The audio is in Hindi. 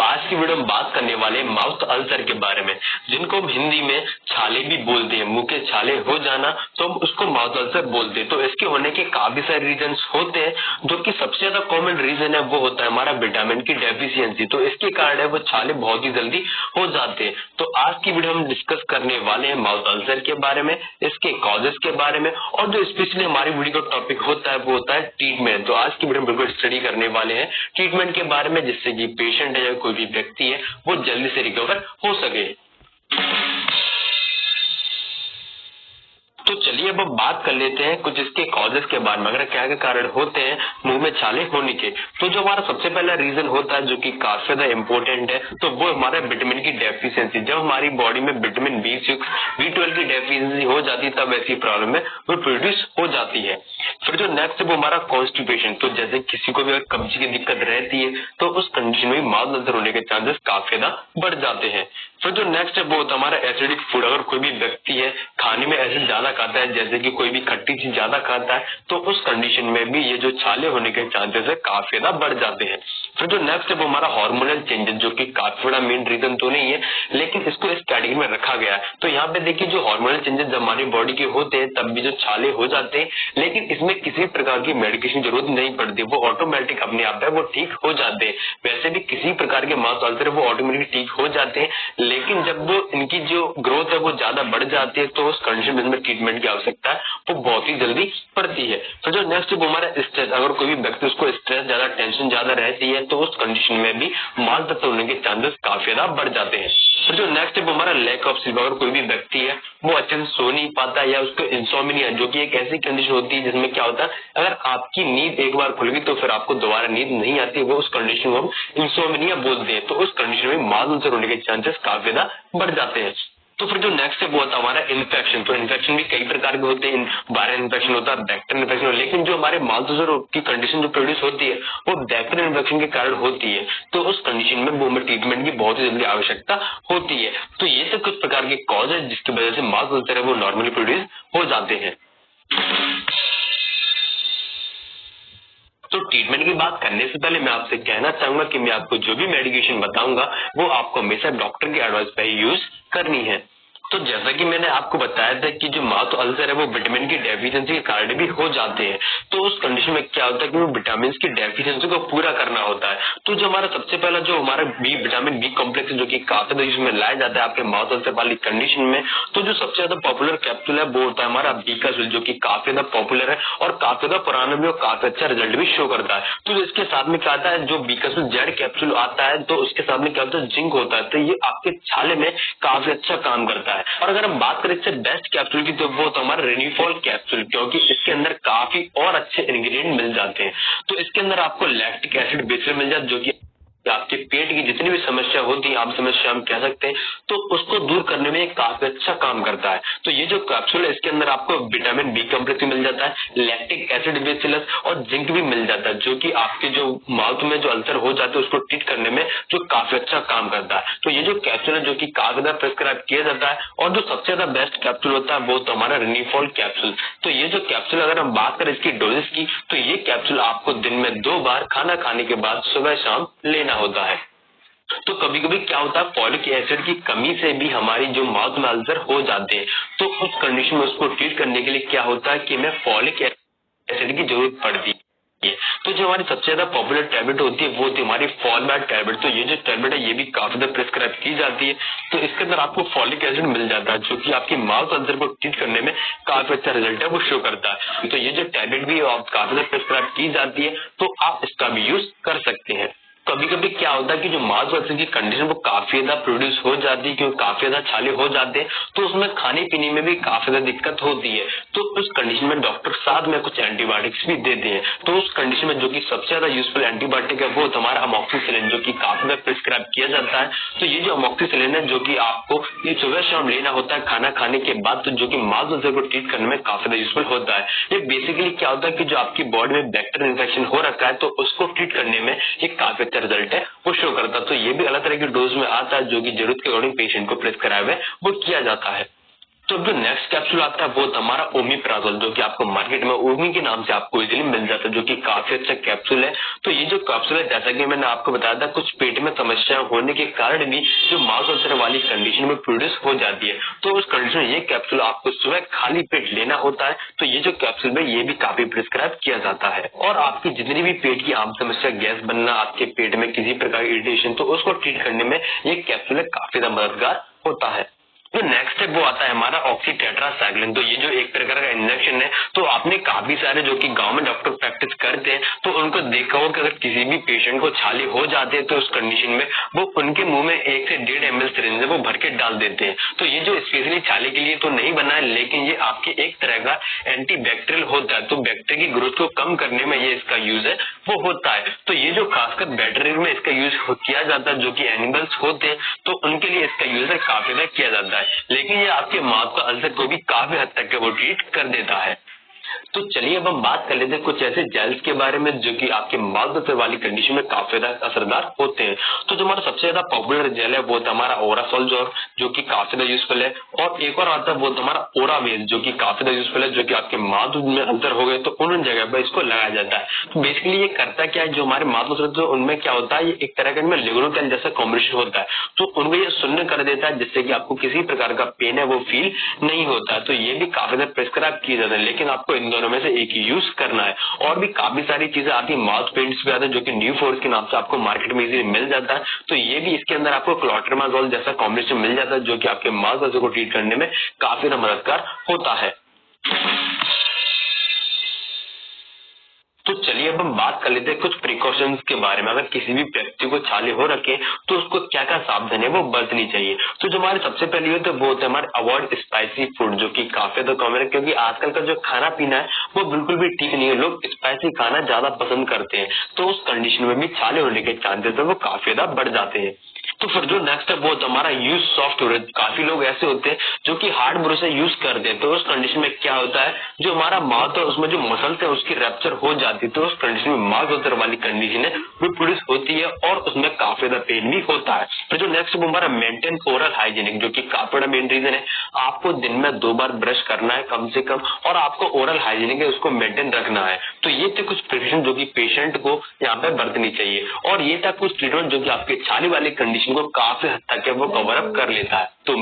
आज की वीडियो में बात करने वाले हैं माउथ अल्सर के बारे में, जिनको हम हिंदी में छाले भी बोलते हैं। मुंह के छाले हो जाना तो हम उसको माउथ अल्सर बोलते हैं। तो इसके होने के काफी सारे रीजन होते हैं, जो कि सबसे ज्यादा कॉमन रीजन है वो होता है हमारा विटामिन की डेफिशिएंसी। तो इसके कारण है वो छाले बहुत ही जल्दी हो जाते हैं। तो आज की वीडियो हम डिस्कस करने वाले हैं माउथ अल्सर के बारे में, इसके कॉजेस के बारे में, और जो स्पेशली हमारी वीडियो का टॉपिक होता है वो होता है ट्रीटमेंट। तो आज की वीडियो में बिल्कुल स्टडी करने वाले हैं ट्रीटमेंट के बारे में, जिससे कि पेशेंट है या कोई भी व्यक्ति है वो जल्दी से रिकवर हो सके। तो चलिए अब हम बात कर लेते हैं कुछ इसके कॉजेस के बारे में, अगर क्या क्या कारण होते हैं मुंह में छाले होने के। तो जो हमारा सबसे पहला रीजन होता है, जो कि काफी ज्यादा इम्पोर्टेंट है, तो वो हमारा विटामिन की डेफिशिएंसी। जब हमारी बॉडी में विटामिन B6, B12 की डेफिशिएंसी हो जाती है तब ऐसी प्रॉब्लम है वो प्रोड्यूस हो जाती है। फिर जो नेक्स्ट है वो हमारा कॉन्स्टिपेशन। तो जैसे किसी को भी अगर कब्ज की दिक्कत रहती है तो उस कंडीशन में माउथ अल्सर होने के चांसेस काफी ज्यादा बढ़ जाते हैं। फिर जो नेक्स्ट है वो होता है हमारा एसिडिक फूड। अगर कोई भी व्यक्ति है खाने में एसिड ज्यादा खाता है, जैसे कि कोई भी खट्टी चीज ज्यादा खाता है, तो उस कंडीशन में भी ये जो छाले होने के चांसेस है काफी ज्यादा बढ़ जाते हैं। फिर जो नेक्स्ट है वो हमारा हार्मोनल चेंजेस, जो कि काफी बड़ा मेन रीजन तो नहीं है, लेकिन इसको इस कैटेगरी में रखा गया है। तो यहाँ पे देखिए जो हार्मोनल चेंजेस जब हमारी बॉडी के होते हैं तब भी जो छाले हो जाते हैं, लेकिन इसमें किसी प्रकार की मेडिकेशन जरूरत नहीं पड़ती, वो ऑटोमेटिक अपने आप है वो ठीक हो जाते हैं। वैसे भी किसी प्रकार के माउथ अल्सर वो ऑटोमेटिक ठीक हो जाते हैं, लेकिन जब वो इनकी जो ग्रोथ है वो ज्यादा बढ़ जाती है तो उस कंडीशन में ट्रीटमेंट की आवश्यकता है वो बहुत ही जल्दी पड़ती है। तो जो नेक्स्ट वो हमारा स्ट्रेस, अगर कोई भी व्यक्ति उसको स्ट्रेस ज्यादा, टेंशन ज्यादा रहती है तो उस कंडीशन में भी माउथ अल्सर होने के चांसेस काफी ज्यादा बढ़ जाते हैं। तो जो नेक्स्ट है वो हमारा लैक ऑफ स्लीप। अगर कोई भी व्यक्ति है वो अच्छे से सो नहीं पाता या उसको इंसोम्निया, जो कि एक ऐसी कंडीशन होती है जिसमें क्या होता है अगर आपकी नींद एक बार खुल गई तो फिर आपको दोबारा नींद नहीं आती, वो उस कंडीशन को हम इंसोम्निया बोलते हैं। तो उस कंडीशन में माउथ अल्सर होने के चांसेस काफी ज्यादा बढ़ जाते हैं। तो फिर जो नेक्स्ट है वो होता है हमारा इन्फेक्शन। तो इन्फेक्शन भी कई प्रकार के होते हैं, वायरल इन्फेक्शन होता है, बैक्टीरियल इन्फेक्शन, लेकिन जो हमारे माउथ अल्सर की कंडीशन जो प्रोड्यूस होती है वो बैक्टीरियल इन्फेक्शन के कारण होती है। तो उस कंडीशन में वो हमें ट्रीटमेंट की बहुत ही जल्दी आवश्यकता होती है। तो ये सब कुछ प्रकार के कॉज है जिसकी वजह से माउथ अल्सर है वो नॉर्मली प्रोड्यूस हो जाते हैं। तो ट्रीटमेंट की बात करने से पहले मैं आपसे कहना चाहूंगा कि मैं आपको जो भी मेडिकेशन बताऊंगा वो आपको हमेशा डॉक्टर की एडवाइस पर ही यूज करनी है। तो जैसा कि मैंने आपको बताया था कि जो माउथ अल्सर है वो विटामिन की डेफिशिएंसी के कारण भी हो जाते हैं। तो उस कंडीशन में क्या होता है कि वो विटामिन की डेफिशिएंसी को पूरा करना होता है। तो जो हमारा सबसे पहला जो हमारा विटामिन बी कॉम्प्लेक्स, जो कि काफी ज्यादा इसमें लाया जाता है आपके माउथ अल्सर वाली कंडीशन में, तो जो सबसे ज्यादा पॉपुलर कैप्सूल है वो होता है हमारा बीकासुल, जो कि काफी ज्यादा पॉपुलर है और काफी ज्यादा पुराना भी और काफी अच्छा रिजल्ट भी शो करता है। तो इसके साथ में क्या आता है, जो बीकासुल जेड कैप्सूल आता है तो उसके साथ में क्या होता है, जिंक होता है। तो ये आपके छाले में काफी अच्छा काम करता है। और अगर हम बात करें इससे बेस्ट कैप्सूल की तो वो तो हमारा रेनिफॉल कैप्सूल, क्योंकि इसके अंदर काफी और अच्छे इंग्रेडिएंट मिल जाते हैं। तो इसके अंदर आपको लैक्टिक एसिड बेसिल मिल जाता है, जो कि आपके पेट की जितनी भी समस्या होती है, आप समस्या हम कह सकते हैं, तो उसको दूर करने में काफी अच्छा काम करता है। तो ये जो कैप्सूल है इसके अंदर आपको विटामिन बी कॉम्प्लेक्स मिल जाता है, लैक्टिक एसिड बेसिलस और जिंक भी मिल जाता है, जो कि आपके जो माउथ में जो अल्सर हो जाते हैं उसको ट्रीट करने में जो काफी अच्छा काम करता है। तो ये जो कैप्सूल है जो कि काफी ज्यादा प्रिस्क्राइब किया जाता है, और जो सबसे ज्यादा बेस्ट कैप्सूल होता है वो तो हमारा रेनिफॉल कैप्सूल। तो ये जो कैप्सूल अगर हम बात करें इसकी डोजेस की, तो ये कैप्सूल आपको दिन में 2 बार खाना खाने के बाद सुबह शाम लेना होता है। तो कभी कभी क्या होता है फॉलिक एसिड की कमी से भी हमारी जो माउथ में अल्सर हो जाते हैं, तो उस कंडीशन में उसको ट्रीट करने के लिए क्या होता है कि हमें फॉलिक एसिड की जरूरत पड़ती है। तो जो हमारी सबसे ज्यादा पॉपुलर टैबलेट होती है वो होती है हमारी फॉलमैट टैबलेट। तो ये जो टैबलेट है ये भी काफी ज्यादा प्रिस्क्राइब की जाती है। तो इसके अंदर आपको फॉलिक एसिड मिल जाता है, जो कि आपकी माउथ अल्सर को ट्रीट करने में काफी अच्छा रिजल्ट है वो शो करता है। तो ये जो टैबलेट भी काफी ज्यादा प्रिस्क्राइब की जाती है, तो आप इसका भी यूज कर सकते हैं। कभी कभी क्या होता है कि जो माउथ अल्सर की कंडीशन वो काफी ज्यादा प्रोड्यूस हो जाती है, क्योंकि काफी ज्यादा छाले हो जाते हैं, तो उसमें खाने पीने में भी काफी ज्यादा दिक्कत होती है। तो उस कंडीशन में डॉक्टर साथ में कुछ एंटीबायोटिक्स भी देते हैं। तो उस कंडीशन में जो कि सबसे ज्यादा यूजफुल एंटीबायोटिक है वो हमारा अमोक्सिसिलिन, जो कि काफी ज्यादा प्रिस्क्राइब किया जाता है। तो ये जो अमोक्सिसिलिन है जो कि आपको ये सुबह शाम लेना होता है खाना खाने के बाद, तो जो कि माउथ अल्सर को ट्रीट करने में काफी ज्यादा यूजफुल होता है। ये बेसिकली क्या होता है कि जो आपकी बॉडी में बैक्टीरियल इन्फेक्शन हो रखा है तो उसको ट्रीट करने में ये काफी अच्छा रिजल्ट है वो शो करता है। तो ये भी अलग तरह की डोज में आता है, जो कि जरूरत के अकॉर्डिंग पेशेंट को प्रिस्क्राइब है वो किया जाता है। तो अब जो नेक्स्ट कैप्सूल आता है वो हमारा ओमिप्राजोल, जो कि आपको मार्केट में ओमी के नाम से आपको इजीली मिल जाता है, जो कि काफी अच्छा कैप्सूल है। तो ये जो कैप्सूल है, जैसा कि मैंने आपको बताया था, कुछ पेट में समस्याएं होने के कारण भी जो माउथ अल्सर वाली कंडीशन में प्रोड्यूस हो जाती है, तो उस कंडीशन में ये कैप्सूल आपको सुबह खाली पेट लेना होता है। तो ये जो कैप्सूल है ये भी काफी प्रिस्क्राइब किया जाता है। और आपकी जितनी भी पेट की आम समस्या, गैस बनना, आपके पेट में किसी प्रकार की इरिटेशन, तो उसको ट्रीट करने में ये कैप्सूल काफी ज्यादा मददगार होता है। जो नेक्स्ट स्टेप वो आता है हमारा ऑक्सीटेट्रासाइक्लिन। तो ये जो एक प्रकार का इंजेक्शन है, तो आपने काफी सारे जो कि गांव में डॉक्टर प्रैक्टिस करते हैं, तो उनको देखा हो कि अगर किसी भी पेशेंट को छाले हो जाते हैं तो उस कंडीशन में वो उनके मुंह में 1 से 1.5 ml सिरिंज वो भर के डाल देते हैं। तो ये जो स्पेशली छाले के लिए तो नहीं बना है, लेकिन ये आपके एक तरह का एंटीबैक्टीरियल होता है। तो बैक्टीरिया की ग्रोथ को कम करने में ये इसका यूज है वो होता है। तो ये जो खासकर वेटरनरी में इसका यूज किया जाता है, जो कि एनिमल्स होते हैं, तो उनके लिए इसका यूज काफी ज्यादा किया जाता है। लेकिन ये आपके माउथ का अल्सर को भी काफी हद तक वो ट्रीट कर देता है। तो चलिए अब हम बात कर लेते हैं कुछ ऐसे जेल्स के बारे में जो कि आपके माउथ अल्सर वाली कंडीशन में काफी ज्यादा असरदार होते हैं। तो जो हमारा सबसे ज्यादा पॉपुलर जेल है वो हमारा ओरासोल जो कि काफी ज्यादा यूजफुल है। और एक और आता है वो हमारा ओरावेज, जो कि काफी ज्यादा यूजफुल है, जो कि आपके माउथ में अल्सर हो गए तो उन जगह पर इसको लगाया जाता है। तो बेसिकली ये करता क्या है, जो हमारे माउथ अल्सर तो उनमें क्या होता है, ये एक तरह का लिग्नोटेल जैसा कॉम्बिनेशन होता है, तो उनको ये शून्य कर देता है, जिससे कि आपको किसी प्रकार का पेन है वो फील नहीं होता। तो ये भी काफी ज्यादा प्रिस्क्राइब किए जाते हैं, लेकिन आपको इन दोनों में से एक ही यूज करना है। और भी काफी सारी चीजें आती है, माउथ पेंट्स भी आते हैं, जो कि न्यू फोर्स के नाम से आपको मार्केट में इजीली मिल जाता है। तो ये भी इसके अंदर आपको क्लोट्रिमाजोल जैसा कॉम्बिनेशन मिल जाता है, जो कि आपके माउथ अल्सर को ट्रीट करने में काफी मददगार होता है। तो चलिए अब हम बात कर लेते हैं कुछ प्रिकॉशंस के बारे में। अगर किसी भी व्यक्ति को छाले हो रखे तो उसको क्या क्या सावधानी वो बरतनी चाहिए। तो जो हमारे सबसे पहले होते हैं वो होता है हमारे अवॉइड स्पाइसी फूड, जो कि काफी ज्यादा कॉमन है, क्योंकि आजकल का जो खाना पीना है वो बिल्कुल भी ठीक नहीं है। लोग स्पाइसी खाना ज्यादा पसंद करते हैं, तो उस कंडीशन में भी छाले होने के चांसेस है वो काफी ज्यादा बढ़ जाते हैं। तो फिर जो नेक्स्ट है वो हमारा यूज सॉफ्ट टूथ। काफी लोग ऐसे होते हैं जो कि हार्ड ब्रश यूज करते हैं, तो उस कंडीशन में क्या होता है, जो हमारा माउथ है उसमें जो मसल्स है उसकी रैप्चर हो जाती है, तो उस कंडीशन में माउथ अल्सर वाली कंडीशन है वो प्रोड्यूस होती है और उसमें काफी ज्यादा पेन भी होता है। फिर जो नेक्स्ट वो हमारा मेंटेन ओरल हाइजीनिक, जो कि काफी बड़ा मेन रीजन है। आपको दिन में 2 बार ब्रश करना है कम से कम, और आपको ओरल हाइजीनिक है उसको मेंटेन रखना है। तो ये थे कुछ प्रिकॉशन जो कि पेशेंट को यहाँ पे बरतनी चाहिए, और ये था कुछ ट्रीटमेंट जो कि आपके छाले वाली कंडीशन को काफी हद तक वो कवर अप कर लेता है। तो